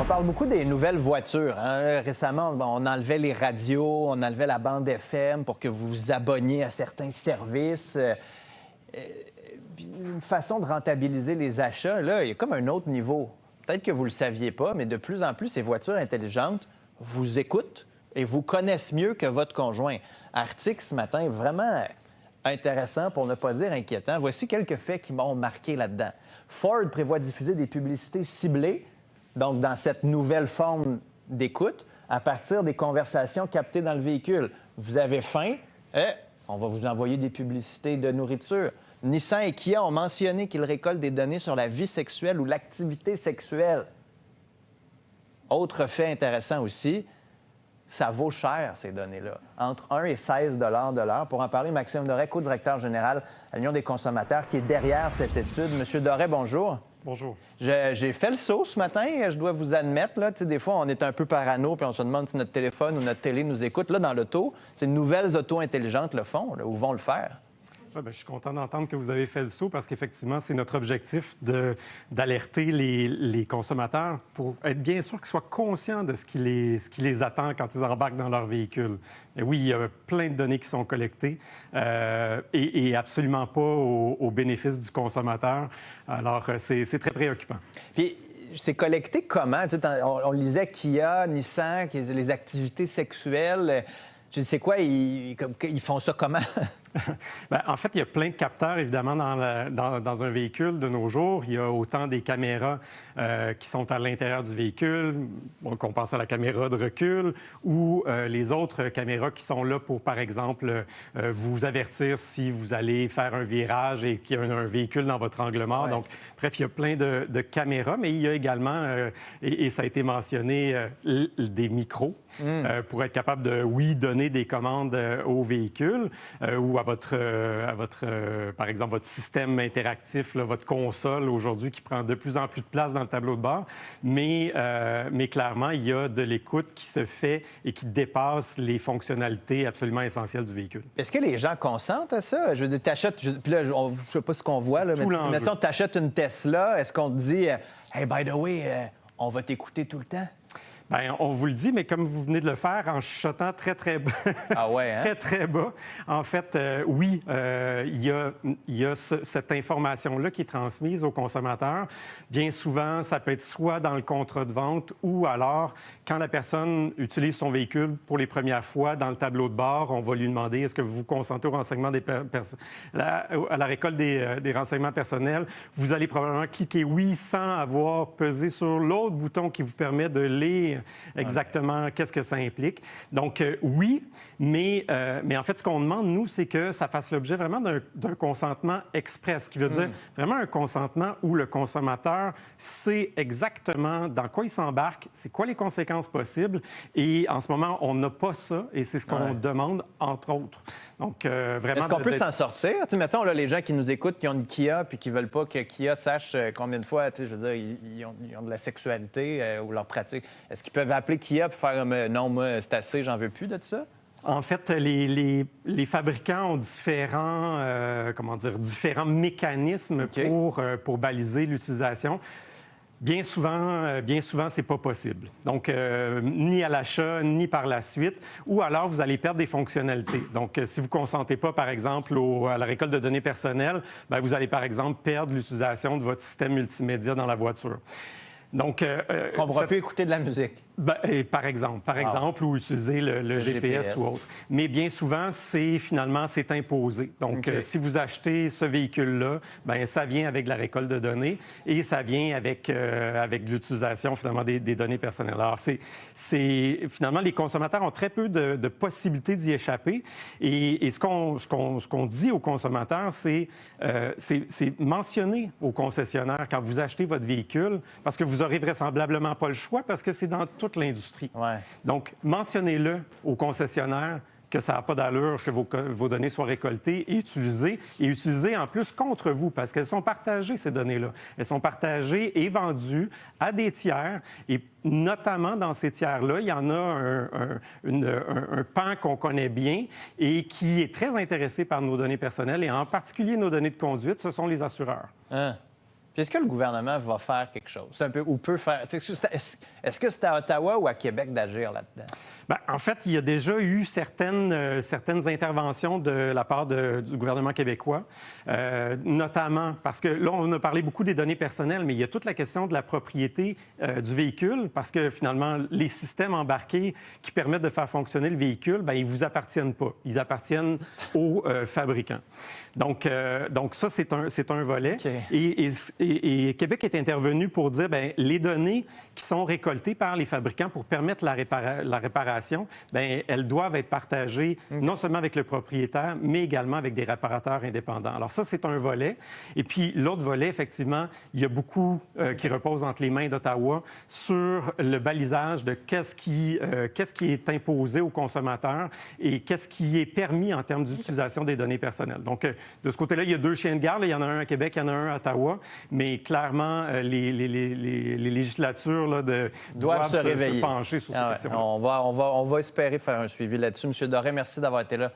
parle beaucoup des nouvelles voitures. Hein. Récemment, on enlevait les radios, on enlevait la bande FM pour que vous vous abonniez à certains services. Une façon de rentabiliser les achats, là, il y a comme un autre niveau. Peut-être que vous ne le saviez pas, mais de plus en plus, ces voitures intelligentes vous écoutent et vous connaissent mieux que votre conjoint. Article ce matin vraiment intéressant, pour ne pas dire inquiétant. Voici quelques faits qui m'ont marqué là-dedans. Ford prévoit diffuser des publicités ciblées, donc dans cette nouvelle forme d'écoute, à partir des conversations captées dans le véhicule. Vous avez faim? On va vous envoyer des publicités de nourriture. Nissan et Kia ont mentionné qu'ils récoltent des données sur la vie sexuelle ou l'activité sexuelle. Autre fait intéressant aussi, ça vaut cher, ces données-là. Entre 1 et 16 de l'heure. Pour en parler, Maxime Doré, co-directeur général à l'Union des consommateurs, qui est derrière cette étude. Monsieur Doré, bonjour. Bonjour. J'ai fait le saut ce matin, je dois vous admettre. Là, des fois, on est un peu parano puis on se demande si notre téléphone ou notre télé nous écoute. Là, dans l'auto, ces nouvelles autos intelligentes le font ou vont le faire. Je suis content d'entendre que vous avez fait le saut parce qu'effectivement, c'est notre objectif d'alerter les consommateurs pour être bien sûr qu'ils soient conscients de ce qui les attend quand ils embarquent dans leur véhicule. Et oui, il y a plein de données qui sont collectées et absolument pas au bénéfice du consommateur. Alors, c'est très préoccupant. Puis, c'est collecté comment? On lisait Kia, Nissan, les activités sexuelles. C'est quoi? Ils font ça comment? Bien, en fait, il y a plein de capteurs, évidemment, dans un véhicule de nos jours. Il y a autant des caméras qui sont à l'intérieur du véhicule, qu'on pense à la caméra de recul, ou les autres caméras qui sont là pour, par exemple, vous avertir si vous allez faire un virage et qu'il y a un véhicule dans votre angle mort. Ouais. Donc, bref, il y a plein de caméras, mais il y a également, et ça a été mentionné, des micros pour être capable de, oui, donner des commandes au véhicule ou à votre par exemple, votre système interactif, là, votre console aujourd'hui qui prend de plus en plus de place dans le tableau de bord. Mais clairement, il y a de l'écoute qui se fait et qui dépasse les fonctionnalités absolument essentielles du véhicule. Est-ce que les gens consentent à ça? Je veux dire, t'achètes... Puis là, je ne sais pas ce qu'on voit, là, mais mettons, tu achètes une Tesla, est-ce qu'on te dit « Hey, by the way, on va t'écouter tout le temps » ? Bien, on vous le dit, mais comme vous venez de le faire en chuchotant très, très bas. Ah ouais, hein? Très, très bas. En fait, oui, il y a cette information-là qui est transmise aux consommateurs. Bien souvent, ça peut être soit dans le contrat de vente ou alors, quand la personne utilise son véhicule pour les premières fois dans le tableau de bord, on va lui demander est-ce que vous consentez au renseignement à la récolte des renseignements personnels. Vous allez probablement cliquer oui sans avoir pesé sur l'autre bouton qui vous permet de lire exactement qu'est-ce que ça implique. Donc, oui, mais en fait, ce qu'on demande, nous, c'est que ça fasse l'objet vraiment d'un consentement express, ce qui veut dire vraiment un consentement où le consommateur sait exactement dans quoi il s'embarque, c'est quoi les conséquences possibles. Et en ce moment, on n'a pas ça et c'est ce qu'on demande, entre autres. Donc, vraiment... Est-ce qu'on peut s'en sortir? T'sais, mettons, là, les gens qui nous écoutent, qui ont une Kia puis qui ne veulent pas que Kia sache combien de fois, je veux dire, ils ont de la sexualité ou leur pratique. Est-ce qu'ils peuvent appeler Kia et faire non, moi, c'est assez, j'en veux plus de ça? En fait, les fabricants ont différents mécanismes pour baliser l'utilisation. Bien souvent, c'est pas possible. Donc, ni à l'achat, ni par la suite. Ou alors, vous allez perdre des fonctionnalités. Donc, si vous ne consentez pas, par exemple, à la récolte de données personnelles, bien, vous allez, par exemple, perdre l'utilisation de votre système multimédia dans la voiture. Donc, on ne pourra plus écouter de la musique. Par exemple, ou utiliser le GPS ou autre. Mais bien souvent, c'est imposé. Donc, si vous achetez ce véhicule-là, bien, ça vient avec la récolte de données et ça vient avec l'utilisation, finalement, des données personnelles. Alors, finalement, les consommateurs ont très peu de possibilités d'y échapper. Et ce qu'on dit aux consommateurs, c'est mentionner aux concessionnaires quand vous achetez votre véhicule, parce que vous aurez vraisemblablement pas le choix, parce que c'est dans toute l'industrie. Ouais. Donc, mentionnez-le aux concessionnaires que ça n'a pas d'allure que vos données soient récoltées et utilisées en plus contre vous, parce qu'elles sont partagées, ces données-là. Elles sont partagées et vendues à des tiers, et notamment dans ces tiers-là, il y en a un pan qu'on connaît bien et qui est très intéressé par nos données personnelles, et en particulier nos données de conduite, ce sont les assureurs. Hein? Puis est-ce que le gouvernement va faire quelque chose? C'est un peu, ou peut faire... Est-ce que c'est à Ottawa ou à Québec d'agir là-dedans? Bien, en fait, il y a déjà eu certaines interventions de la part du gouvernement québécois, notamment parce que là, on a parlé beaucoup des données personnelles, mais il y a toute la question de la propriété du véhicule, parce que finalement, les systèmes embarqués qui permettent de faire fonctionner le véhicule, bien, ils ne vous appartiennent pas. Ils appartiennent aux fabricants. Donc ça, c'est un volet. Okay. Et Québec est intervenu pour dire, bien, les données qui sont récoltées par les fabricants pour permettre la réparation, bien, elles doivent être partagées non seulement avec le propriétaire, mais également avec des réparateurs indépendants. Alors ça, c'est un volet. Et puis l'autre volet, effectivement, il y a beaucoup qui repose entre les mains d'Ottawa sur le balisage de qu'est-ce qui est imposé aux consommateurs et qu'est-ce qui est permis en termes d'utilisation des données personnelles. Donc, de ce côté-là, il y a 2 chiens de garde. Il y en a un à Québec, il y en a un à Ottawa. Mais clairement, les législatures là, doivent se pencher sur ces questions-là. On va espérer faire un suivi là-dessus. M. Doré, merci d'avoir été là.